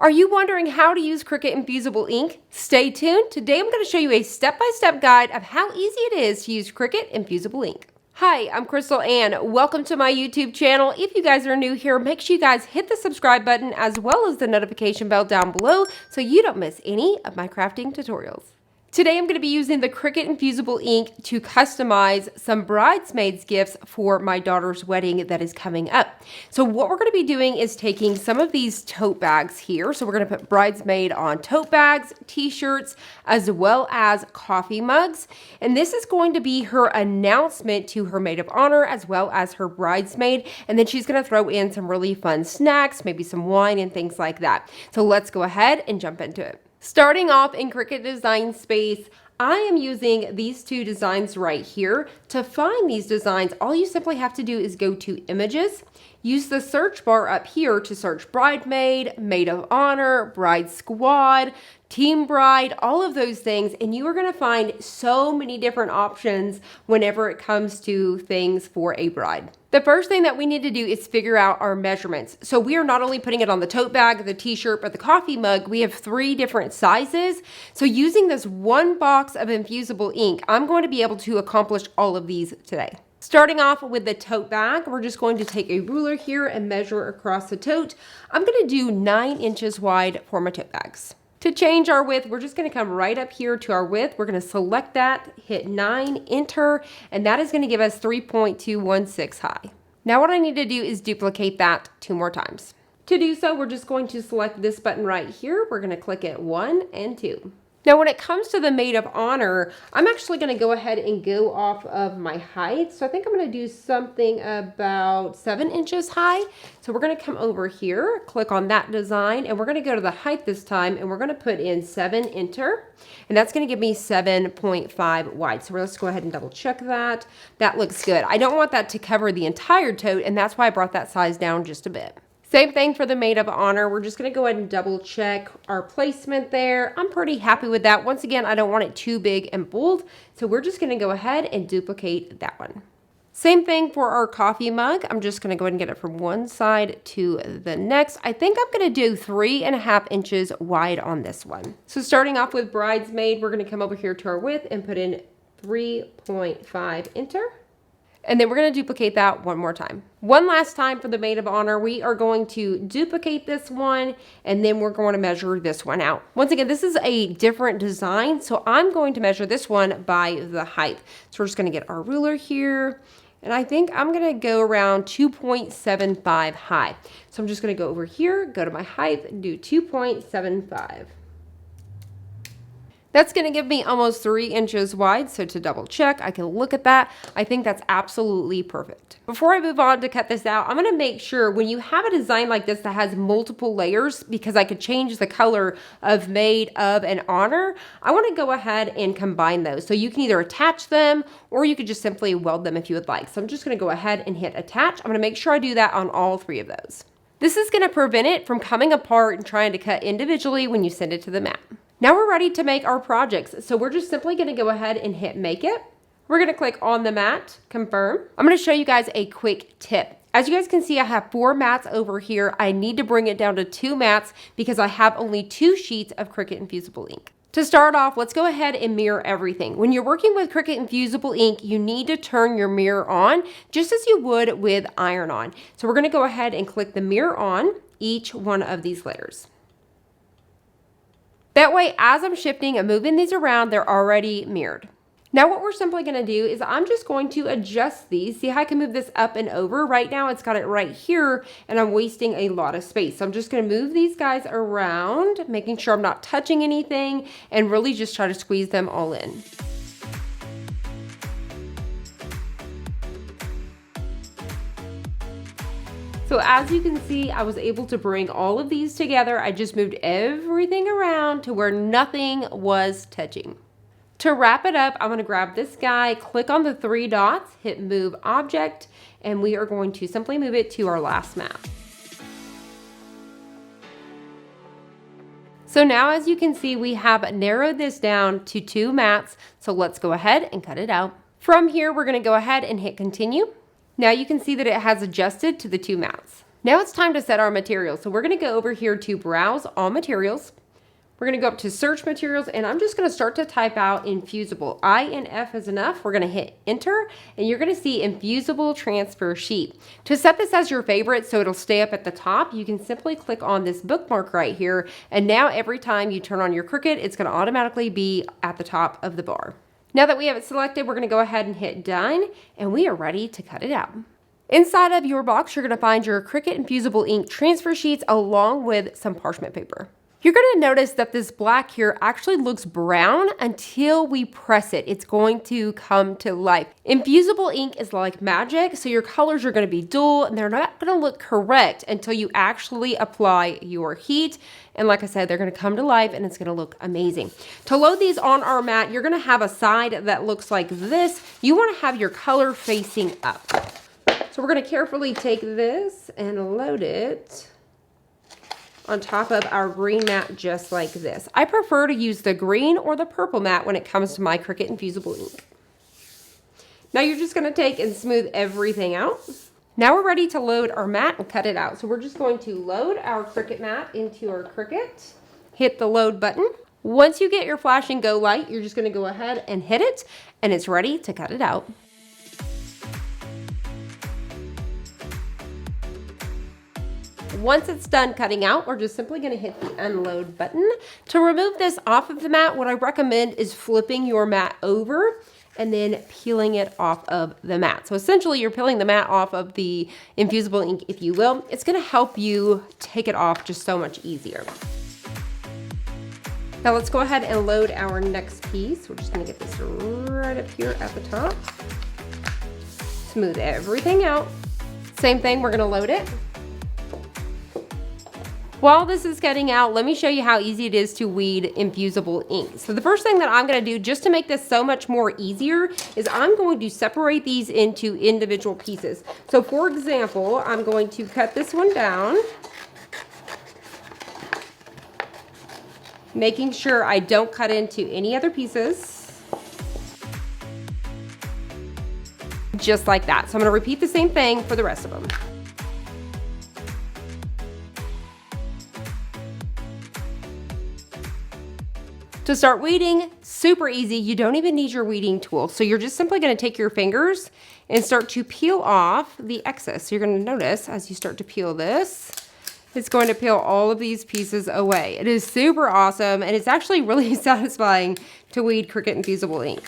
Are you wondering how to use Cricut Infusible Ink? Stay tuned. Today I'm going to show you a step-by-step guide of how easy it is to use Cricut Infusible Ink. Hi, I'm CrystalAnn. Welcome to my YouTube channel. If you guys are new here, make sure you guys hit the subscribe button as well as the notification bell down below so you don't miss any of my crafting tutorials. Today I'm going to be using the Cricut Infusible Ink to customize some bridesmaids gifts for my daughter's wedding that is coming up. So what we're going to be doing is taking some of these tote bags here. So we're going to put bridesmaid on tote bags, t-shirts, as well as coffee mugs. And this is going to be her announcement to her maid of honor as well as her bridesmaid. And then she's going to throw in some really fun snacks, maybe some wine and things like that. So let's go ahead and jump into it. Starting off in Cricut Design Space, I am using these two designs right here. To find these designs, all you simply have to do is go to Images, use the search bar up here to search Bridesmaid, Maid of Honor, Bride Squad, Team Bride, all of those things, and you are going to find so many different options whenever it comes to things for a bride. The first thing that we need to do is figure out our measurements. So we are not only putting it on the tote bag, the t-shirt, but the coffee mug. We have 3 different sizes. So using this one box of infusible ink, I'm going to be able to accomplish all of these today. Starting off with the tote bag, we're just going to take a ruler here and measure across the tote. I'm going to do 9 inches wide for my tote bags. To change our width, we're just going to come right up here to our width. We're going to select that, hit 9, enter, and that is going to give us 3.216 high. Now what I need to do is duplicate that 2 more times. To do so, we're just going to select this button right here. We're going to click it 1 and 2. Now when it comes to the maid of honor, I'm actually going to go ahead and go off of my height. So I think I'm going to do something about 7 inches high. So we're going to come over here, click on that design, and we're going to go to the height this time, and we're going to put in 7, enter, and that's going to give me 7.5 wide. So let's go ahead and double check that. That looks good. I don't want that to cover the entire tote, and that's why I brought that size down just a bit. Same thing for the maid of honor. We're just going to go ahead and double check our placement there. I'm pretty happy with that. Once again, I don't want it too big and bold, so we're just going to go ahead and duplicate that one. Same thing for our coffee mug. I'm just going to go ahead and get it from one side to the next. I think I'm going to do 3.5 inches wide on this one. So starting off with bridesmaid, we're going to come over here to our width and put in 3.5, enter. And then we're going to duplicate that one more time. One last time for the maid of honor, we are going to duplicate this one, and then we're going to measure this one out. Once again, this is a different design, so I'm going to measure this one by the height. So we're just going to get our ruler here, and I think I'm going to go around 2.75 high. So I'm just going to go over here, go to my height, and do 2.75. That's going to give me almost 3 inches wide, so to double check, I can look at that. I think that's absolutely perfect. Before I move on to cut this out, I'm going to make sure when you have a design like this that has multiple layers, because I could change the color of maid, of, and honor, I want to go ahead and combine those. So you can either attach them or you could just simply weld them if you would like. So I'm just going to go ahead and hit attach. I'm going to make sure I do that on all 3 of those. This is going to prevent it from coming apart and trying to cut individually when you send it to the mat. Now we're ready to make our projects. So we're just simply going to go ahead and hit make it. We're going to click on the mat, confirm. I'm going to show you guys a quick tip. As you guys can see, I have 4 mats over here. I need to bring it down to 2 mats because I have only 2 sheets of Cricut Infusible Ink. To start off, let's go ahead and mirror everything. When you're working with Cricut Infusible Ink, you need to turn your mirror on just as you would with iron on. So we're going to go ahead and click the mirror on each one of these layers. That way, as I'm shifting and moving these around, they're already mirrored. Now what we're simply going to do is I'm just going to adjust these. See how I can move this up and over? Right now it's got it right here and I'm wasting a lot of space. So I'm just going to move these guys around, making sure I'm not touching anything, and really just try to squeeze them all in. So as you can see, I was able to bring all of these together. I just moved everything around to where nothing was touching. To wrap it up, I'm going to grab this guy, click on the 3 dots, hit move object, and we are going to simply move it to our last mat. So now as you can see, we have narrowed this down to 2 mats. So let's go ahead and cut it out. From here, we're going to go ahead and hit continue. Now you can see that it has adjusted to the 2 mats. Now it's time to set our materials. So we're going to go over here to Browse All Materials. We're going to go up to Search Materials, and I'm just going to start to type out Infusible. I and F is enough. We're going to hit Enter, and you're going to see Infusible Transfer Sheet. To set this as your favorite so it'll stay up at the top, you can simply click on this bookmark right here, and now every time you turn on your Cricut, it's going to automatically be at the top of the bar. Now that we have it selected, we're going to go ahead and hit Done, and we are ready to cut it out. Inside of your box, you're going to find your Cricut Infusible Ink transfer sheets along with some parchment paper. You're going to notice that this black here actually looks brown until we press it. It's going to come to life. Infusible ink is like magic, so your colors are going to be dull and they're not going to look correct until you actually apply your heat. And like I said, they're going to come to life and it's going to look amazing. To load these on our mat, you're going to have a side that looks like this. You want to have your color facing up. So we're going to carefully take this and load it on top of our green mat just like this. I prefer to use the green or the purple mat when it comes to my Cricut Infusible Ink. Now you're just gonna take and smooth everything out. Now we're ready to load our mat and cut it out. So we're just going to load our Cricut mat into our Cricut, hit the load button. Once you get your flashing go light, you're just gonna go ahead and hit it and it's ready to cut it out. Once it's done cutting out, we're just simply going to hit the unload button. To remove this off of the mat, what I recommend is flipping your mat over and then peeling it off of the mat. So essentially you're peeling the mat off of the Infusible ink, if you will. It's going to help you take it off just so much easier. Now let's go ahead and load our next piece. We're just going to get this right up here at the top. Smooth everything out. Same thing, we're going to load it. While this is cutting out, let me show you how easy it is to weed infusible ink. So the first thing that I'm going to do just to make this so much more easier is I'm going to separate these into individual pieces. So for example, I'm going to cut this one down, making sure I don't cut into any other pieces. Just like that. So I'm going to repeat the same thing for the rest of them. To start weeding, super easy. You don't even need your weeding tool. So you're just simply going to take your fingers and start to peel off the excess. So you're going to notice as you start to peel this, it's going to peel all of these pieces away. It is super awesome and it's actually really satisfying to weed Cricut Infusible ink.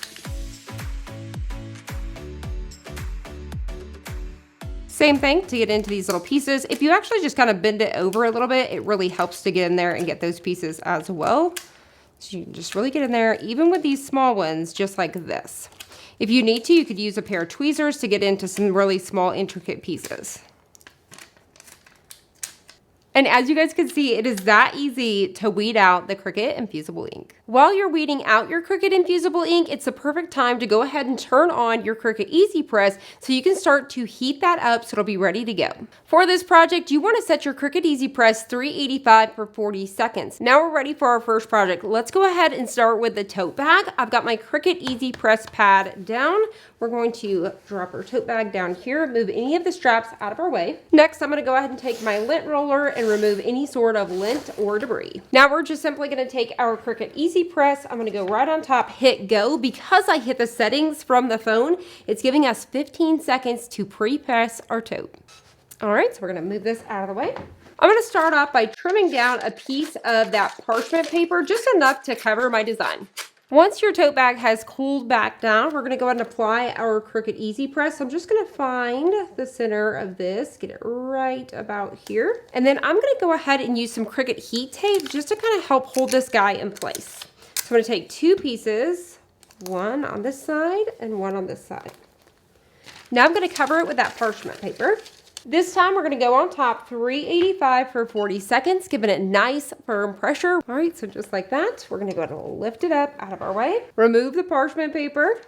Same thing to get into these little pieces. If you actually just kind of bend it over a little bit, it really helps to get in there and get those pieces as well. So you can just really get in there, even with these small ones, just like this. If you need to, you could use a pair of tweezers to get into some really small, intricate pieces. And as you guys can see, it is that easy to weed out the Cricut Infusible ink. While you're weeding out your Cricut Infusible ink, it's the perfect time to go ahead and turn on your Cricut Easy Press so you can start to heat that up so it'll be ready to go. For this project, you want to set your Cricut Easy Press 385 for 40 seconds. Now we're ready for our first project. Let's go ahead and start with the tote bag. I've got my Cricut Easy Press pad down. We're going to drop our tote bag down here, move any of the straps out of our way. Next, I'm going to go ahead and take my lint roller and remove any sort of lint or debris. Now we're just simply going to take our Cricut Easy Press. I'm going to go right on top, hit go. Because I hit the settings from the phone, it's giving us 15 seconds to pre-press our tote. All right, so we're going to move this out of the way. I'm going to start off by trimming down a piece of that parchment paper, just enough to cover my design. Once your tote bag has cooled back down, we're going to go ahead and apply our Cricut Easy Press. So I'm just going to find the center of this, get it right about here. And then I'm going to go ahead and use some Cricut heat tape just to kind of help hold this guy in place. So I'm going to take two pieces, one on this side and one on this side. Now I'm going to cover it with that parchment paper. This time we're going to go on top 385 for 40 seconds, giving it nice firm pressure. All right, so just like that, we're going to go ahead and lift it up out of our way, remove the parchment paper,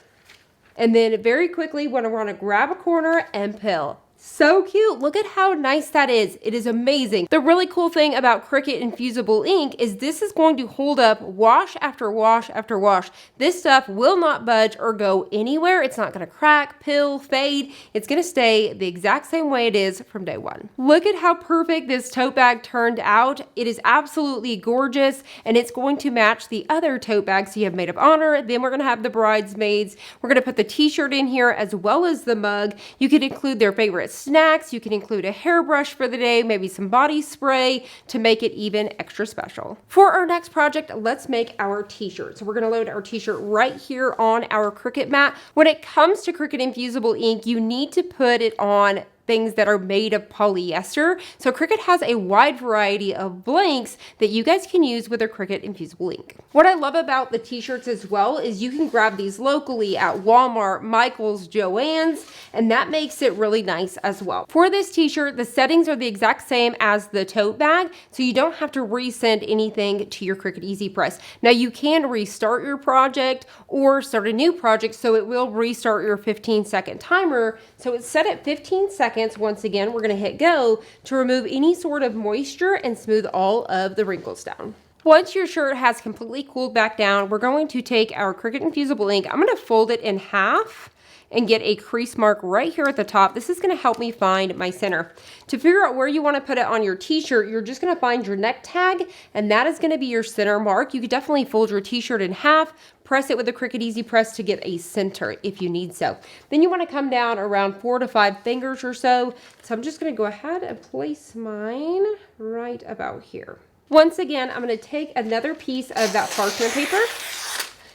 and then very quickly we're going to grab a corner and peel. So cute. Look at how nice that is. It is amazing. The really cool thing about Cricut Infusible Ink is this is going to hold up wash after wash after wash. This stuff will not budge or go anywhere. It's not going to crack, pill, fade. It's going to stay the exact same way it is from day one. Look at how perfect this tote bag turned out. It is absolutely gorgeous, and it's going to match the other tote bags you have made of honor. Then we're going to have the bridesmaids. We're going to put the t-shirt in here as well as the mug. You could include their favorite snacks. You can include a hairbrush for the day, maybe some body spray to make it even extra special. For our next project, let's make our t-shirt. So we're going to load our t-shirt right here on our Cricut mat. When it comes to Cricut Infusible Ink, you need to put it on things that are made of polyester. So Cricut has a wide variety of blanks that you guys can use with their Cricut Infusible Ink. What I love about the t-shirts as well is you can grab these locally at Walmart, Michael's, Joann's, and that makes it really nice as well. For this t-shirt, the settings are the exact same as the tote bag, so you don't have to resend anything to your Cricut Easy Press. Now you can restart your project or start a new project, so it will restart your 15-second timer. So it's set at 15 seconds. Once again, we're going to hit go to remove any sort of moisture and smooth all of the wrinkles down. Once your shirt has completely cooled back down, we're going to take our Cricut Infusible Ink. I'm going to fold it in half and get a crease mark right here at the top. This is going to help me find my center. To figure out where you want to put it on your t-shirt, you're just going to find your neck tag, and that is going to be your center mark. You could definitely fold your t-shirt in half, press it with the Cricut Easy Press to get a center if you need so. Then you want to come down around 4 to 5 fingers or so. So I'm just going to go ahead and place mine right about here. Once again, I'm going to take another piece of that parchment paper,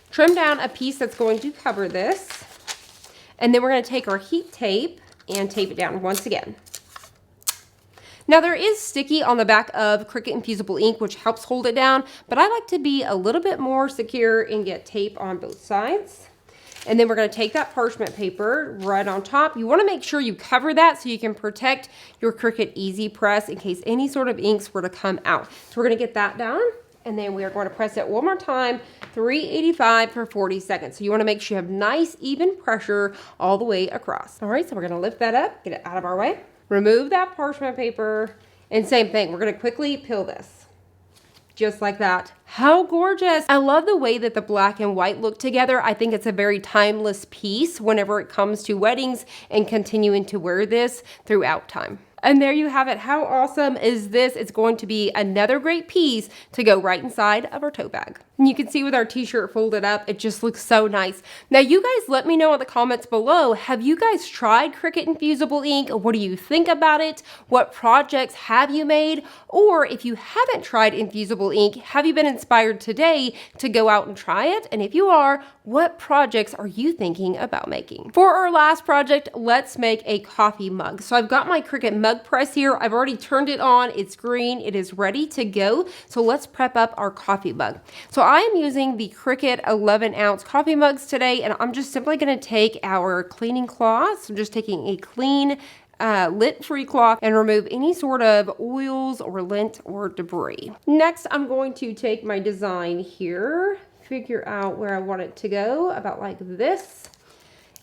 trim down a piece that's going to cover this, and then we're going to take our heat tape and tape it down once again. Now there is sticky on the back of Cricut Infusible Ink, which helps hold it down, but I like to be a little bit more secure and get tape on both sides. And then we're going to take that parchment paper right on top. You want to make sure you cover that so you can protect your Cricut Easy Press in case any sort of inks were to come out. So we're going to get that down. And then we are going to press it one more time, 385 for 40 seconds. So you want to make sure you have nice, even pressure all the way across. All right, so we're going to lift that up, get it out of our way. Remove that parchment paper, and same thing. We're going to quickly peel this. Just like that. How gorgeous. I love the way that the black and white look together. I think it's a very timeless piece whenever it comes to weddings and continuing to wear this throughout time. And there you have it. How awesome is this? It's going to be another great piece to go right inside of our tote bag. And you can see with our t-shirt folded up, it just looks so nice. Now you guys let me know in the comments below, have you guys tried Cricut Infusible Ink? What do you think about it? What projects have you made? Or if you haven't tried Infusible Ink, have you been inspired today to go out and try it? And if you are, what projects are you thinking about making? For our last project, let's make a coffee mug. So I've got my Cricut mug press here. I've already turned it on. It's green. It is ready to go. So let's prep up our coffee mug. So I am using the Cricut 11-ounce coffee mugs today, and I'm just simply going to take our cleaning cloth. So I'm just taking a clean lint-free cloth and remove any sort of oils or lint or debris. Next, I'm going to take my design here, figure out where I want it to go, about like this.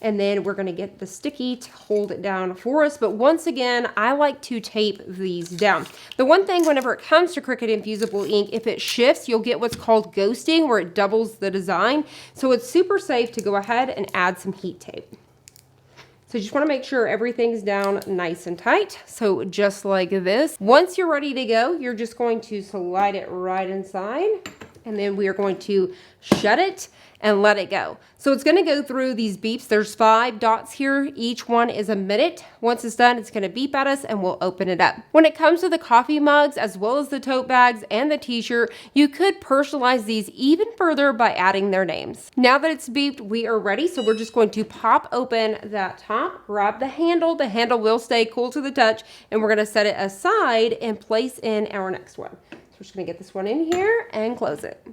And then we're going to get the sticky to hold it down for us. But once again, I like to tape these down. The one thing whenever it comes to Cricut Infusible Ink, if it shifts, you'll get what's called ghosting, where it doubles the design. So it's super safe to go ahead and add some heat tape. So you just want to make sure everything's down nice and tight. So just like this. Once you're ready to go, you're just going to slide it right inside. And then we are going to shut it and let it go. So it's going to go through these beeps. There's 5 dots here. Each one is a minute. Once it's done, it's going to beep at us and we'll open it up. When it comes to the coffee mugs, as well as the tote bags and the t-shirt, you could personalize these even further by adding their names. Now that it's beeped, we are ready. So we're just going to pop open that top, grab the handle. The handle will stay cool to the touch, and we're going to set it aside and place in our next one. So we're just going to get this one in here and close it.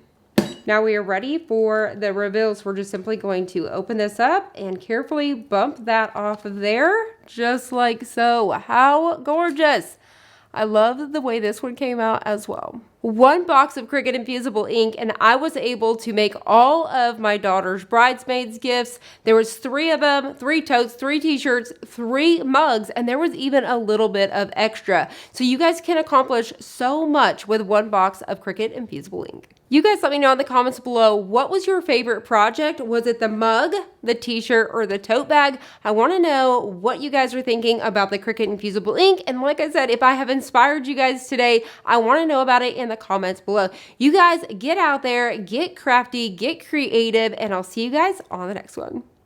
Now we are ready for the reveal. So we're just simply going to open this up and carefully bump that off of there, just like so. How gorgeous. I love the way this one came out as well. one box of Cricut Infusible ink, and I was able to make all of my daughter's bridesmaids gifts. There was 3 of them, 3 totes, 3 t-shirts, 3 mugs, and there was even a little bit of extra. So you guys can accomplish so much with one box of Cricut Infusible ink. You guys let me know in the comments below, what was your favorite project? Was it the mug, the t-shirt, or the tote bag? I want to know what you guys are thinking about the Cricut Infusible ink. And like I said, if I have inspired you guys today, I want to know about it in the comments below. You guys get out there, get crafty, get creative, and I'll see you guys on the next one.